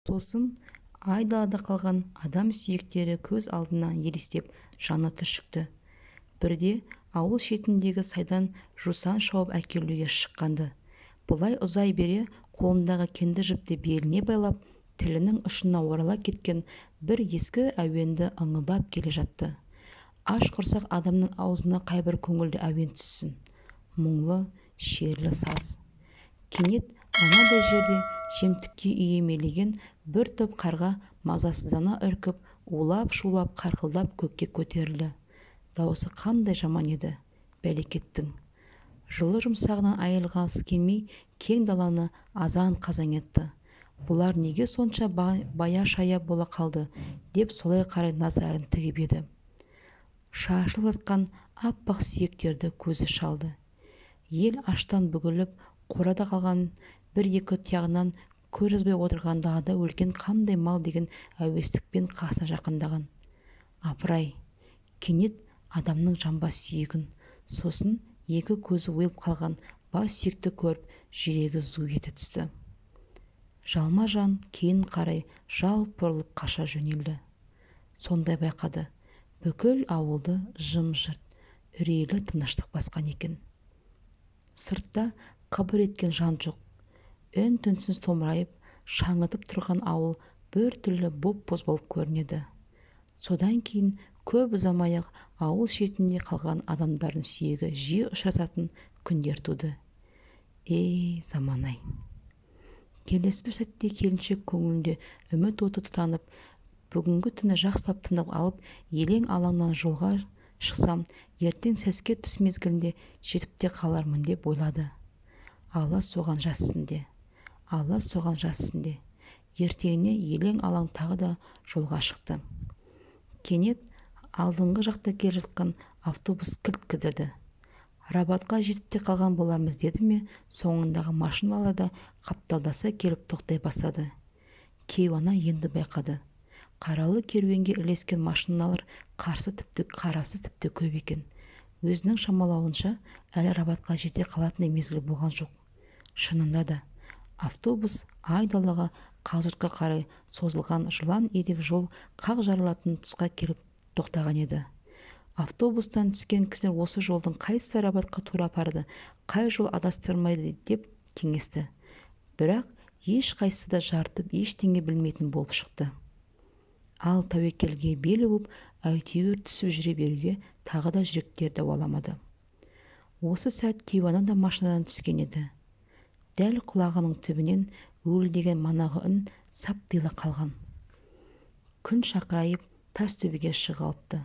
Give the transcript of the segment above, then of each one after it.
Сосын айдалада қалған адам сүйектері көз алдына елестеп жаны түршікті. Бірде ауыл шетіндегі сайдан жусан шауып әкелуге шыққанды. Бұлай ұзай бере қолындағы кенді жіпті беліне байлап, тілінің ұшына орала кеткен бір ескі әуенді ыңылдап келе жатты. Аш құрсақ адамның аузына қайбір көңілді әуен түссін. Мұңлы, шерлі саз. Кенет анадай жерде жемтікке үйемелеген бір топ қарға мазасыздана үркіп, улап-шулап қарқылдап көкке көтерілді. Дауысы қандай жаман еді, бәлекеттің. Жылы жұмсағынан айырылғысы келмей, кең даланы азан-қазан етті. Бұлар неге сонша бая-шая бола қалды, деп солай қарай назарын тігіп еді. Шашылып жатқан аппақ сүйектерді көзі шалды. Ел аштан бүгіліп, қорада қалған бір-екі тұяғынан көз жазбай отырған далада өлген қандай мал деген әуестікпен қасына жақындаған. Апырай, кенет адамның жамбас сүйегін, сосын екі көзі ойылып қалған бас сүйекті көріп, жүрегі зу ете түсті. Жалма жан кейін қарай жалп бұрылып қаша жөнелді. Сондай байқады, бүкіл ауылды жым-жырт, үрейлі тыныштық басқан екен. Сыртта қыбыр еткен жан жоқ. Үн-түнсіз томырайып, шаңытып тұрған ауыл бір түрлі боп-боз болып көрінеді. Содан кейін көп ұзамай-ақ ауыл шетінде қалған адамдардың сүйегі жиі ұшырасатын күндер туды. Заман-ай! Келесі бір сәтте келіншек көңілінде үміт оты тұтанып, бүгінгі түні жақсылап тынып алып, елең-алаңнан жолға шықсам, ертең сәске түс мезгілінде жетіп те қалармын деп ойлады. Алла соған жазсын де, Алла соған жазсын де. Ертеңіне елең-алаң тағы да жолға шықты. Кенет алдыңғы жақта келе жатқан автобус кілт кідірді. Рабатқа жетіп те қалған болармыз деді ме, соңындағы машиналарда қапталдаса келіп тоқтай бастады. Кейуана енді байқады. Қаралы керуенге ілескен машиналар қарасы тіпті көп екен. Өзінің шамалауынша әлі рабатқа жете қалатын мезгіл болған жоқ. Шынында да автобус айдалаға қалжыртқа қарай созылған жылан ирек жол қақ жарылатын тұсқа келіп тоқтаған еді. Автобустан түскен кісілер осы жолдың қайсы рабатқа тура апарды, қай жол адастырмайды деп кеңесті. Бірақ еш қайсысы да жарытып ештеңе білмейтін болып шықты. Ал тәуекелге бел буып, әйтеуір түсіп жүре беруге тағы да жүректері дауаламады. Осы сәт Кейуана да машинадан түскен еді. Дәл құлағының түбінен уілдеген манағы үн сап тыйыла қалған. Күн шақырайып тас төбеге шығалыпты.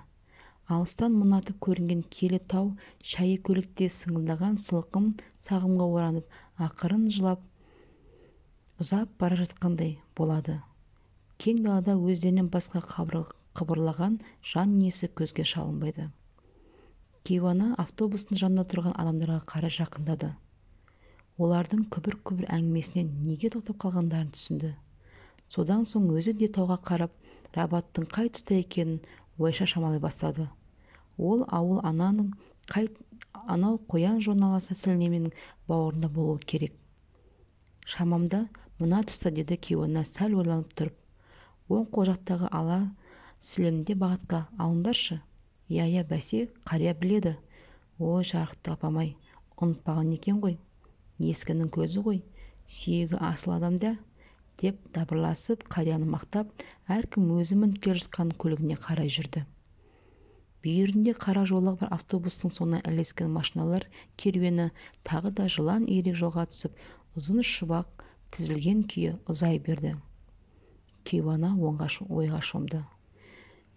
Алыстан мұнартып көрінген киелі тау шәйі көлікте сыңылдаған сылқым сағымға оранып, ақырын жылап ұзап бара жатқандай болады. Кең далада өздерінен басқа қыбырлаған жан иесі көзге шалынбайды. Кейуана автобустың жанында тұрған адамдарға қарай жақындады. Олардың күбір-күбір әңгімесінен неге тоқтап қалғандарын түсінді. Содан соң өзі де тауға қарап, рабаттың қай тұста екенін ойша шамалай бастады. Ол ауыл анау қоян жорналаса сілнеменің бауырында болуы керек. Шамамда мына тұста, деді Кейуана сәл ойланып тұрып. Оң қол жақтағы ала сілемде бағытқа алыңдаршы. Я бәсе, қария біледі. Ой, жарықты апамай, ұмытпаған екен ғой. Ескінің көзі ғой, сүйегі асыл адамда, деп дабырласып, қарияны мақтап, әркім өзі мініп келе жатқан көлігіне қарай жүрді. Бүйірінде қара жолағы бар автобустың соңына ілескен машиналар керуені тағы да жылан ирек жолға түсіп, ұзын шұбақ тізілген күйі ұзай берді. Кейуана ойға шомды.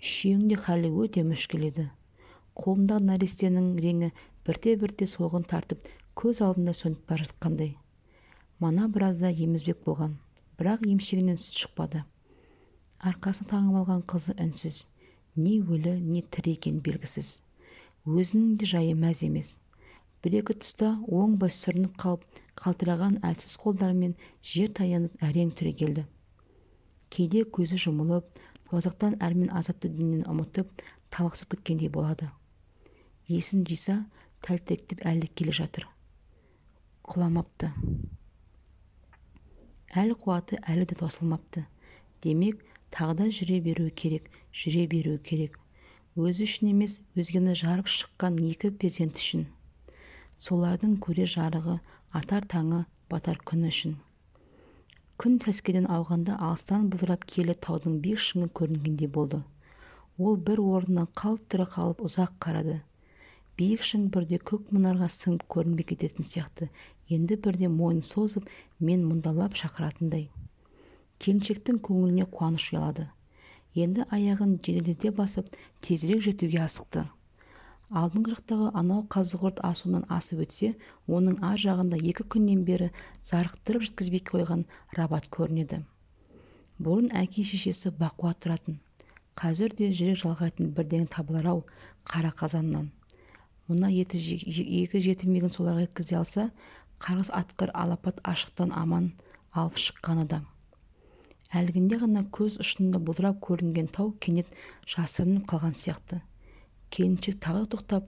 Үшеуінде халі өте мүшкіл еді. Қолындағы нәрестенің реңі бірте-бірте солғын тартып, көз алдында сөніп бара жатқандай. Мана біразда емізбек болған, бірақ емшегінен сүт шықпады. Арқасын таңып алған қызы үнсіз, не өлі, не тірі екен белгісіз. Өзінің де жайы мәз емес. Бір-екі тұста оңбай сүрініп қалып, қалтыраған әлсіз қолдарымен жер таянып әрең түрегелді. Кейде көзі жұмылып, тозақтан әрмен азапты дүниені ұмытып, талықсып кеткендей болады. Есін жиса, тәлтіректеп әлі келе жатыр. Құламапты. Әл қуаты әлі де тосылмапты. Демек, тағы да жүре беру керек. Өзі үшін емес, өзгені жарып шыққан екі перзент үшін. Солардың көрер жарығы, атар таңы, батар күні үшін. Күн сәскеден ауғанда алыстан бұлдырап келі таудың биік шыңы көрінгендей болды. Ол бір орнынан қалт тұра қалып ұзақ қарады. Биік шың бірде көк мұнарға сіңіп көрінбей кететін сияқты, енді бірде мойын созып, мен мұндалап шақыратындай. Келіншектің көңіліне қуаныш ұялады. Енді аяғын жеделдете басып, тезірек жетуге асықты. Алдыңғы жақтағы анау қазығұрт асуынан асып өтсе, оның ар жағында 2 күннен бері зарықтырып жеткізбей қойған рабат көрінеді. Бұрын әке-шешесі бақуат тұратын. Қазір де жүрек жалғайтын бірдеңе табылар-ау қара қазаннан. Мұна екі жетімегін соларға жеткізе алса, қарғыс атқыр алапат ашықтан аман алып шыққан адам. Әлгінде ғана көз ұшында бұлдырап көрінген тау кенет жасырынып қалған сияқты. Келіншек тағы тоқтап,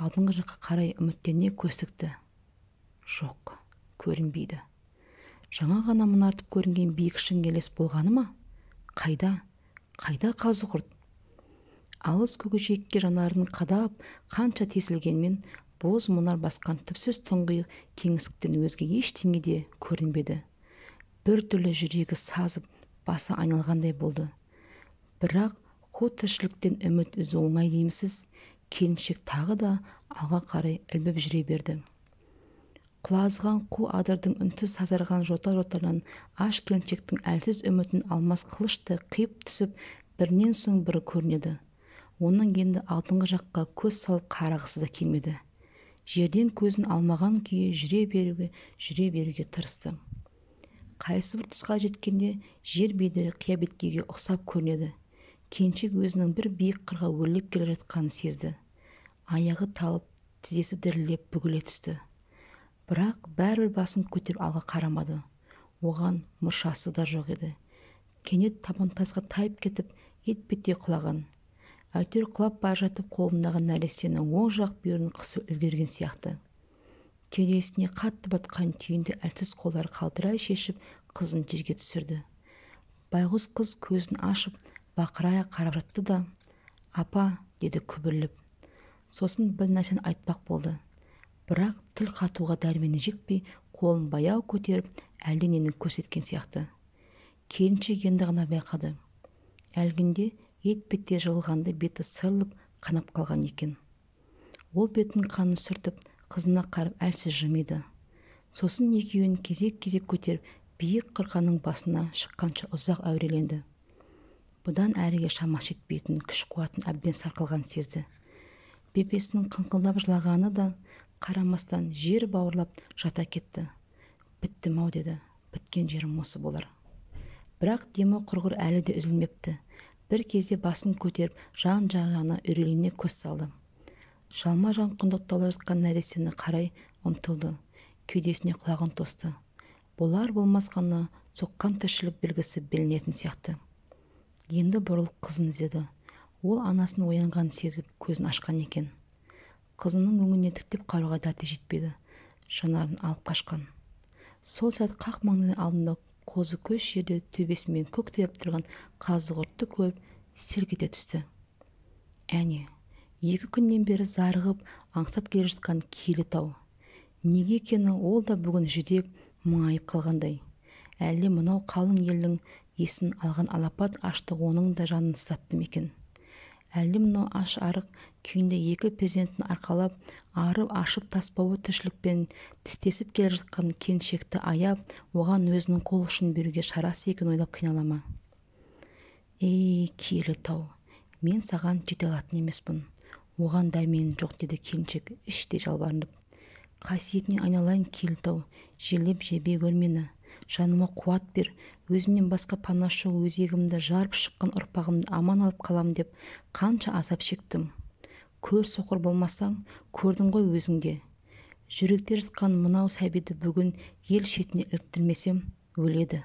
алдыңғы жаққа қарай үміттене көз тікті. Жоқ, көрінбейді. Жаңа ғана мұнартып көрінген биік шың елес болғаны ма? Қайда қазығұрт? Алыс көкжиекке жанарын қадап, қанша тесілгенмен, боз мұнар басқан түпсіз тұңғиық кеңістіктен өзге ештеңе де көрінбеді. Бір түрлі жүрегі сазып, басы айналғандай болды. Бірақ қу тіршіліктен үміт үзу оңай деймісіз? Келіншек тағы да алға қарай ілбіп жүре берді. Құлазыған қу адырдың үнсіз сазарған жота-жотарынан аш келіншектің әлсіз үмітін алмас қылышты қиып түсіп, бірінен соң бірі көрінеді. Оның енді алдыңғы жаққа көз салып қарағысы да келмеді. Жерден көзін алмаған күйі жүре беруге тырысты. Қайсы бір тұсқа жеткенде жер бедері қия-беткейге ұқсап көрінеді. Келіншек өзінің бір биік қырға өрлеп келе жатқанын сезді. Аяғы талып, тізесі дірілдеп бүгіле түсті. Бірақ бәрібір басын көтеріп алға қарамады. Оған мұршасы да жоқ еді. Кенет табан тасқа тайып кетіп, етбеттей құлаған. Әйтеуір құлап бара жатып қолындағы нәрестенің оң жақ бүйірін қысып үлгерген сияқты. Кеудесіне қатты батқан түйінді әлсіз қолдар қалтырай шешіп, қызын жерге түсірді. Байғұс қыз көзін ашып, бақырая қарап жатты да, «Апа», деді күбірлеп. Сосын бір нәрсені айтпақ болды. Бірақ тіл қатуға дәрмені жетпей, қолын баяу көтеріп, әлденені көрсеткен сияқты. Келіншек енді ғана байқады. Әлгінде етбетте жығылғанда беті сырылып, қанап қалған екен. Ол бетінің қанын сүртіп, қызына қарап әлсіз жымиды. Сосын екеуін кезек-кезек көтеріп, биік қырқаның басына шыққанша ұзақ әуреленді. Бұдан әріге шамасы жетпейтін күш-қуатын әбден сарқылған сезді. Бепесінің қыңқылдап жылағаны да қарамастан жер бауырлап жата кетті. «Біттім-ау», деді. «Біткен жерім осы болар». Бірақ демі құрғыр әлі де үзілмепті. Бір кезде басын көтеріп, жан-жағына үрейлене көз салды. Жалма-жан құндақтаулы жатқан нәрестені қарай ұмтылды. Кеудесіне құлағын тосты. Болар-болмас қана соққан тіршілік белгісі білінетін сияқты. Енді бұрылып қызын іздеді. Ол анасын оянғанын сезіп көзін ашқан екен. Қызының өңіне тіктеп қарауға дәті жетпеді. Жанарын алып қашқан. Сол сәт қақ маңның алдында қозы көш жерде төбесімен көк тіреп тұрған қазығұртты көріп селк ете түсті. Әне, 2 күннен бері зарығып, аңсап келе жатқан киелі тау. Неге екені ол да бүгін жүдеп, мұңайып қалғандай. Әлде мынау қалың елдің есін алған алапат аштық оның да жанын сызатты мекен. Әлде мынау аш-арық күйінде 2 перзентін арқалап, арып-ашып таспауы тіршілікпен тістесіп келе жатқан келіншекті аяп, оған өзінің қол ұшын беруге шарасы екен ойлап қиналама. «Ей, киелі тау, мен саған жете алатын емеспін. Оған дәрменім жоқ», деді келіншек іштей жалбарынып. «Қасиетіне айналайын киелі тау, жерлеп жебе көр мені. Жаныма қуат бер, өзімнен басқа панашы өзегімді жарып шыққан ұрпағымды аман алып қалам деп қанша азап шектім. Көз соқыр болмасаң, көрдің ғой өзіңде. Жүректе жатқан мынау сәбиді бүгін ел шетіне іліктірмесем, өледі».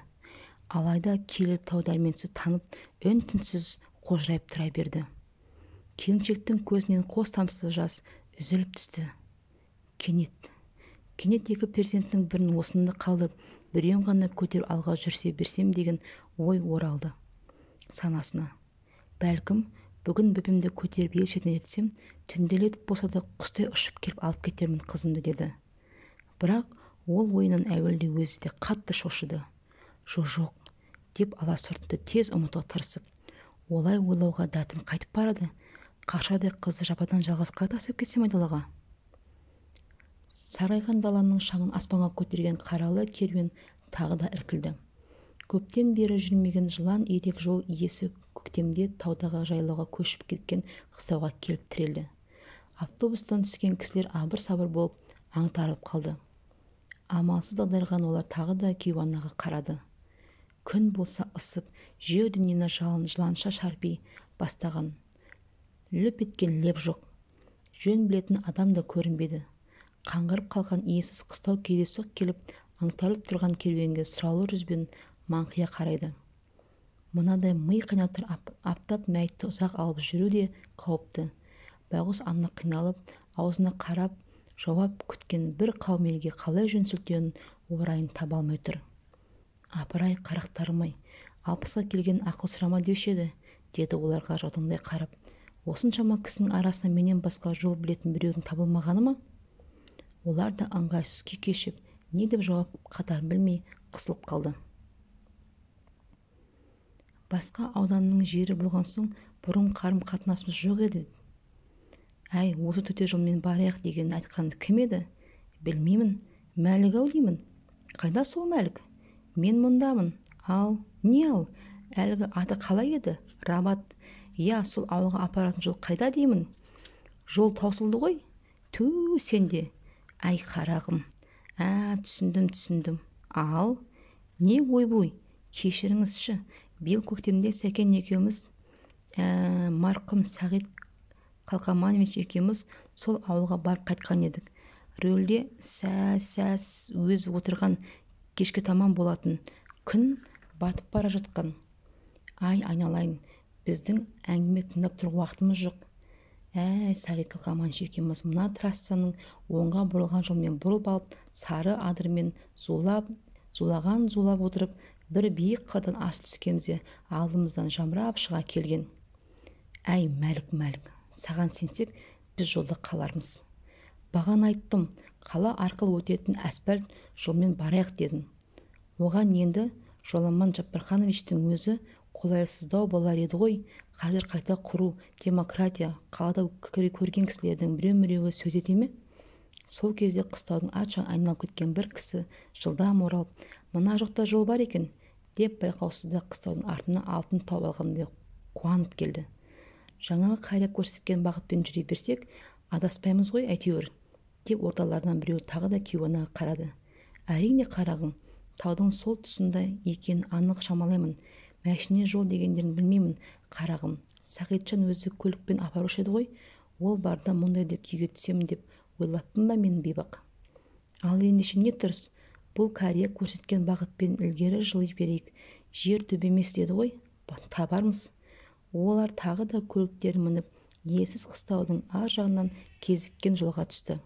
Алайда киелі тау дәрменсіз танып, үн-түнсіз қожырайып тұра берді. Келіншектің көзінен қос тамшы жас үзіліп түсті. Кенет 2 перзентінің бірін осында қалдырып, біреуін ғана көтеріп алға жүрсе берсем деген ой оралды. санасына. Бәлкім, бүгін бөпемді көтеріп ел шетіне жетсем, түнделетіп болса да құстай ұшып келіп алып кетермін қызымды, деді. Бірақ ол ойынан әуелде өзі де қатты шошыды. Жоқ, деп аласұртты тез ұмытуға тырысып. Олай ойлауға дәтім қайтып барады. Қашадай қызды жападан жалғыз қалай тастап кетсем айдалаға. Сарғайған даланың шаңын аспанға көтерген қаралы керуен тағы да іркілді. Көптен бері жүрмеген жылан ирек жол иесі көктемде таудағы жайлауға көшіп кеткен қыстауға келіп тірелді. Автобустан түскен кісілер абыр-сабыр болып аңтарылып қалды. Амалсыз дағдарған олар тағы да кейуанаға қарады. Күн болса ысып, жер дүниені жыланша шарпи бастаған. Лүп еткен леп жоқ. Жөн білетін адам да көрінбеді. Қаңғырып қалған иесіз қыстау кездейсоқ келіп, аңтарылып тұрған керуенге сұраулы жүзбен маңқия қарайды. Мынадай ми қайнатыр аптап мәйітті ұзақ алып жүру де қауіпті. Байғұс ана қиналып, аузына қарап, жауап күткен бір қауым елге қалай жөн сілтеуін орайын таба алмай тұр. Апырай, қарақтарым-ай, 60-ға келген ақыл сұрама деуші еді, деді оларға жаудаңдай қарап. Осыншама кісінің арасында менен басқа жол білетін біреудің табылмағаны ма? Олар да ыңғайсыз күй кешіп, не деп жауап қатарын білмей қысылып қалды. Басқа ауданның жері болған соң, бұрын қарым қатынасымыз жоқ еді. Әй, осы төте жолмен барайық дегенін айтқанды кім еді? Білмеймін, Мәлік-ау деймін. Қайда сол Мәлік? Мен мұндамын. Не ал? Әлгі аты қалай еді? Рабат. Я, сол ауылға апаратын жол қайда деймін? Жол таусылды ғой? Түү, сенде. Әй, қарағым. Түсіндім. Ал, не ойбой? Кешіріңізші. Биыл көктемде Сәкен екеуміз, марқұм Сағит Қалқаманович екеуміз сол ауылға барып қайтқан едік. Рөлде сәс өз отырған, кешке таман болатын. Күн батып бара жатқан. Ай, айналайын, біздің әңгіме тыңдап тұруға уақытымыз жоқ. Сағит Қалқаманович екеуміз мына трассаның оңға бұрылған жолмен бұрылып алып, сары адырмен зулаған отырып, бір биік қырдан асып түскенде алдымыздан жамырап шыға келген. Әй, Мәлік, саған сенсек, біз жолда қалармыз. Баған айттым, қала арқылы өтетін асфальт жолмен барайық дедім. Оған енді Жоламан Жаппархановичтің өзі қолайсыздау болар еді ғой. Қазір қайта құру, демократия, қалада көрген кісілердің біреу-міреуі сөз ете ме? Сол кезде қыстаудың ат-жағын айналып кеткен бір кісі жылдам оралып, мына жақта жол бар екен, деп байқаусызда қыстаудың артына алтын тауып алғандай қуанып келді. Жаңағы қария көрсеткен бағытпен жүре берсек, адаспаймыз ғой әйтеуір, деп орталарынан біреу тағы да кейуанаға қарады. Әрине қарағым, таудың сол тұсында екенін анық шамалаймын. Мәшіне жол дегендерін білмеймін, қарағым. Сағитжан өзі көлікпен апарушы еді ғой, ол барда мұндайды күйге түсемін деп ойлаппын ба мен бейбақ. Ал ендеше не тұрыс? Бұл кәрия көрсеткен бағытпен ілгері жыли берейік. Жер төбемес деді ғой, табармыз. Олар тағы да көліктерін мініп, иесіз қыстаудың ар жағынан кезіккен жолға түсті.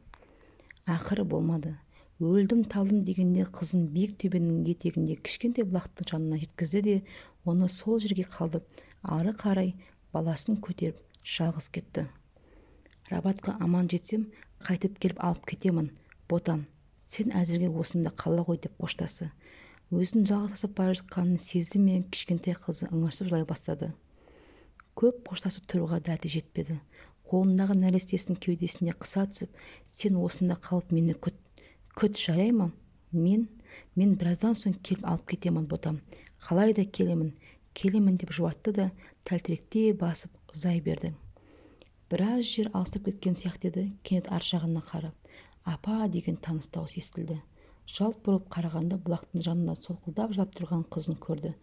Ақыры болмады. Өлдім талдым дегенде қызын биік төбенің етегінде кішкентай бұлақтың жанына жеткізді де, оны сол жерге қалдып, ары қарай баласын көтеріп жалғыз кетті. Рабатқа аман жетсем, қайтып келіп алып кетемін. Ботам, сен әзірге осында қала ғой, деп қоштасы. Өзін жалғыз тастап бара жатқанын сезді ме, кішкентай қызы ыңырсып жылай бастады. Көп қоштасып тұруға дәті жетпеді. Қолындағы нәрестесінің кеудесіне қыса түсіп, сен осында қалып мені күт, жарай ма? Мен біраздан соң келіп алып кетемін, ботам. Қалайда келемін деп жуатты да тәлтіректей басып ұзай берді. Біраз жер алыстап кеткен сияқты еді, кенет ар жағына қарап, апа деген таныс дауыс естілді. Жалт бұрылып қарағанда бұлақтың жанында солқылдап жылап тұрған қызын көрді.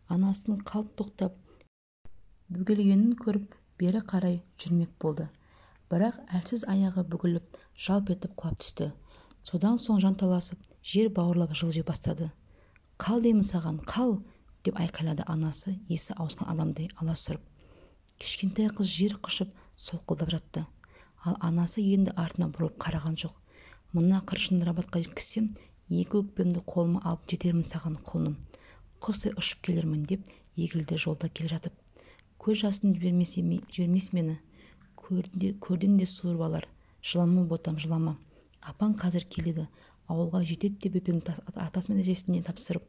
Анасының қалт тоқтап бүгілгенін көріп, бері қарай жүрмек болды. Бірақ әлсіз аяғы бүгіліп, жалп етіп құлап түсті. Содан соң жанталасып, жер бауырлап жылжи бастады. Қал деймін саған, қал, деп айқайлады анасы, есі ауысқан адамдай аласұрып. Кішкентай қыз жер құшып, солқылдап жатты. Ал анасы енді артына бұрылып қараған жоқ. Мына қыршынды Рабатқа жеткізсем, екі өкпемді қолыма алып жетермін саған, құлыным. Құстай ұшып келермін деп егілді жолда келе жатып. Көз жасын жібермес мені, көрден де суырып алар. Жылама ботам, жылама. Апаң қазір келеді, ауылға жетеді деп өпеңді атасымен әжесіне тапсырып,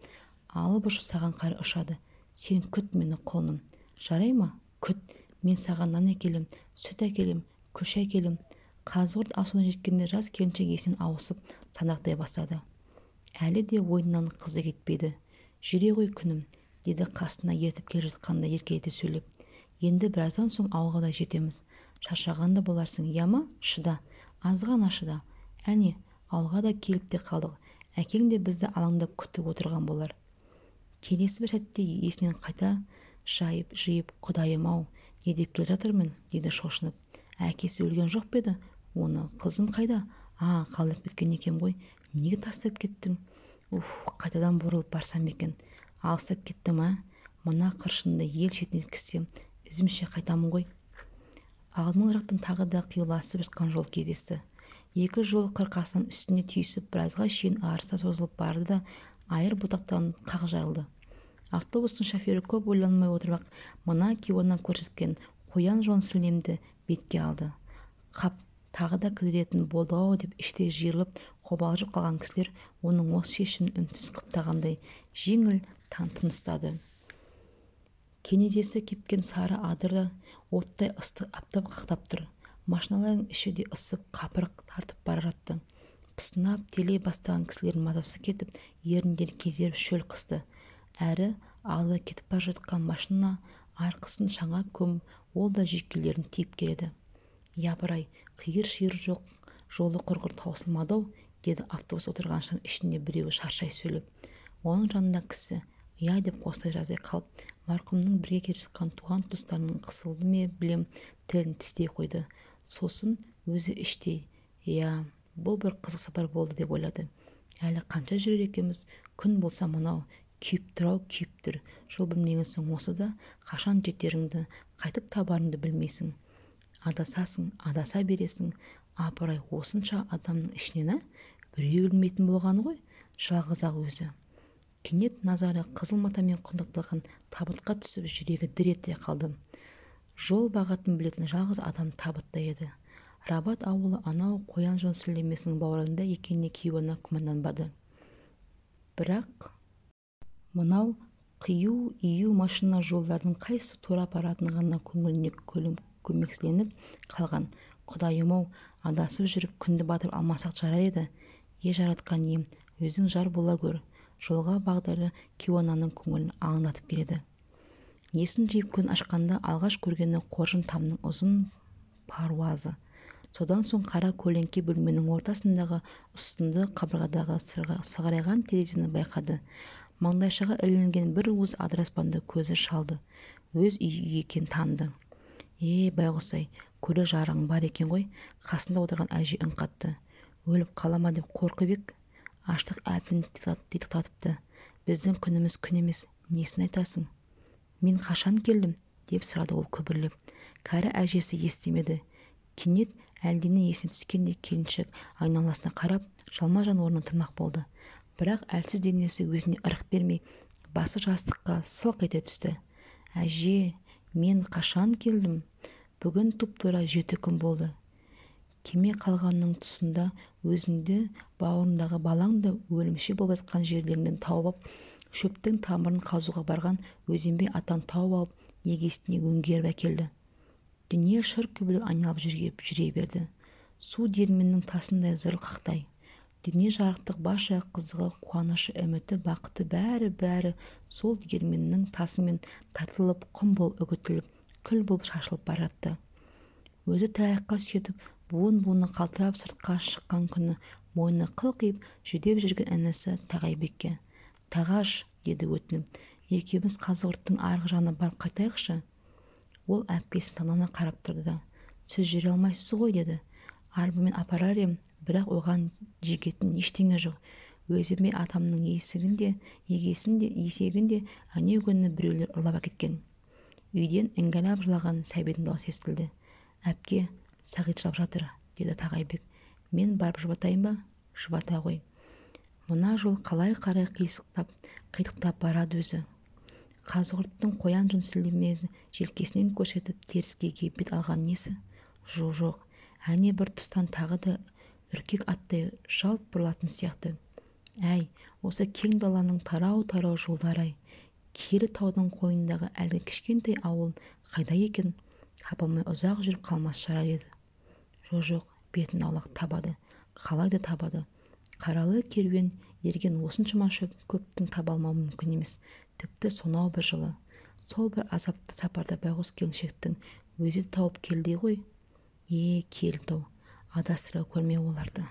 алып ұшып саған қарай ұшады. Сен күт мені құлыным. Жарай ма? Күт. Мен саған нан әкелем, сүт әкелем, күш әкелем. Қазығұрт асуына жеткенде жас келіншек есінен ауысып сандақтай бастады. Әлі де ойыннан қызы кетпейді. Жүре ғой күнім, деді қасына ертіп келе жатқанда еркелете сөйлеп. Енді біраздан соң ауылға да жетеміз. Шаршағанды боларсың, яма? Шыда, азғана шыда. Әне, ауылға да келіп те қалдық. Әкең де бізді алаңдап күтіп отырған болар. Келесі бір сәтте есінен қайта жиып, құдайым-ау, не деп келе жатырмын, деді шошынып. Әкесі өлген жоқ па еді? Оны қызым қайда? Қалдырып кеткен екен ғой. Неге тастап кеттің? Қайтадан бұрылып барсам екен. Алыстап кеттім, Мына қыршынды ел шетіне кіссем, ізімше қайтамын ғой. Алдыңғы жақтан тағы да қиюласып жатқан жол кездесті. Екі жол қырқасынан үстіне түйісіп, біразға шейін арыса созылып барды да айыр бұтақтан қақ жарылды. Автобустың шофері көп ойланмай отырып мына кейуаннан көрсеткен қоян жон сілемді бетке алды. Қап, тағы да кідіретін болды-ау деп іштей жиырылып қобалжып қалған кісілер оның осы шешімін үнсіз құптағандай жеңіл тыныстады. Кенедесі кепкен сары адыры оттай ыстық аптап қақтап тұр. Машиналардың іші де ысып қапырық тартып бара жатты. Пысынап телей бастаған кісілердің мазасы кетіп, еріндері кезеріп шөл қысты. Әрі алда кетіп бара жатқан машина арқысын шаңа көміп, ол да жүйкелерін тиіп келеді. Япырай, қиыр-шиыр жоқ, жолы құрғыр таусылмады-ау, деді автобус отырғаншының ішінде біреуі шаршай сөйлеп. Оның жанында кісі, деп қостай жаздай қалып, марқұмның бірге келе жатқан туған туыстарының қысылды ме білем, тілін тістей қойды. Сосын өзі іштей, бұл бір қызық сапар болды деп ойлады. Әлі қанша жүрер екенбіз, күн болса мынау, күйіп тұр. Жол білмеген соң осы да қашан жетеріңді, қайтып табарыңды білмейсің. Адасасың, адаса бересің. Апырай, осынша адамның ішінен біреу білмейтін болғаны ғой, жалғыз-ақ өзі. Кенет назары қызыл матамен құндақталған табытқа түсіп, жүрегі дір ете қалды. Жол бағатын білетін жалғыз адам табытта еді. Рабат ауылы анау қоян жон сілемесінің бауырында екеніне кейуана күмәнданбады. Бірақ мынау қию машина жолдардың қайсы тура баратын ғана көңіліне көмексізленіп қалған. Құдайым-ау, адасып жүріп күнді батырып алмасақ жарар еді. Жаратқан ием, өзің жар бола көр. Жолға бағдары кейуананың көңілін алаңдатып келеді. Есін жиып күн ашқанда алғаш көргені қоржын тамның ұзын паруазы. Содан соң қара көлеңке бөлменің ортасындағы үстінді қабырғадағы сығырайған терезені байқады. Маңдайшаға ілінген бір уыз адыраспанды көзі шалды. Өз үйі екен танды. Байғұс-ай, көрер жарығың бар екен ғой. Қасында отырған әже үн қатты. Өліп қалама деп қорқып ек. Аштық әпін титықтатыпты. Біздің күніміз күн емес, несін айтасың? Мен қашан келдім? Деп сұрады ол күбірлеп. Кәрі әжесі естімеді. Кенет әлдене есіне түскенде келіншек айналасына қарап, жалма-жан орнынан тұрмақ болды. Бірақ әлсіз денесі өзіне ырық бермей, басы жастыққа сылқ ете түсті. Әже, мен қашан келдім? Бүгін тұп-тура 7 күн болды. Кеме қалғанның тұсында өзіңді бауырындағы балаңды өлімші болып жатқан жерлерінен тауып, шөптің тамырын қазуға барған Өзенбей атан тауып алып, егесіне өңгеріп әкелді. Дүние шыр көбілік айналып жүре берді. Су диірменнің тасындай зыр қақтай. Дүние жарықтық баша қызығы, қуанышы, үміті, бақыты бәрі сол диірменнің тасымен тартылып, құм болып үгітіліп, күл болып шашылып бара жатты. Өзі таяққа сүйетіп, буын-буыны қалтырап сыртқа шыққан күні мойны қылқиып жүдеп жүрген інісі Тағайбекке. Тағаш, деді өтініп, екеуміз Қазығұрттың арғы жағына барып қайтайықшы. Ол әпкесін таңдана қарап тұрды да, сіз жүре алмайсыз ғой, деді. Арбамен апарар ем, бірақ оған жегетін ештеңе жоқ. Өзіме атамның есегінде әнеугүні біреулер ұрлап әкеткен. Үйден іңгәлап жылаған сәбидің даусы естілді. Әпке, Сағит жылап жатыр, деді Тағайбек. Мен барып жұбатайын ба? Жұбата ғой. Мына жол қалай қарай қитықтап барады өзі. Қазығұрттың қоян жүнсілемені желкесінен көрсетіп теріскейге бет алған несі? Жоқ, әне бір тұстан тағы да үркек аттай жалт бұрылатын сияқты. Әй, осы кең даланың тарау-тарау жолдары-ай, киелі таудың қойнындағы әлгі кішкентай ауыл қайда екен? Табылмай ұзақ жүріп қалмас шығар еді. Жоқ, бетін аулақ табады. Қалайда табады. Қаралы керуен ерген осыншама көптің таба алмауы мүмкін емес. Тіпті сонау бір жылы, сол бір азапты сапарда байғұс келіншектің өзі тауып келді ғой. Келді-ау, адастыра көрмеу оларды.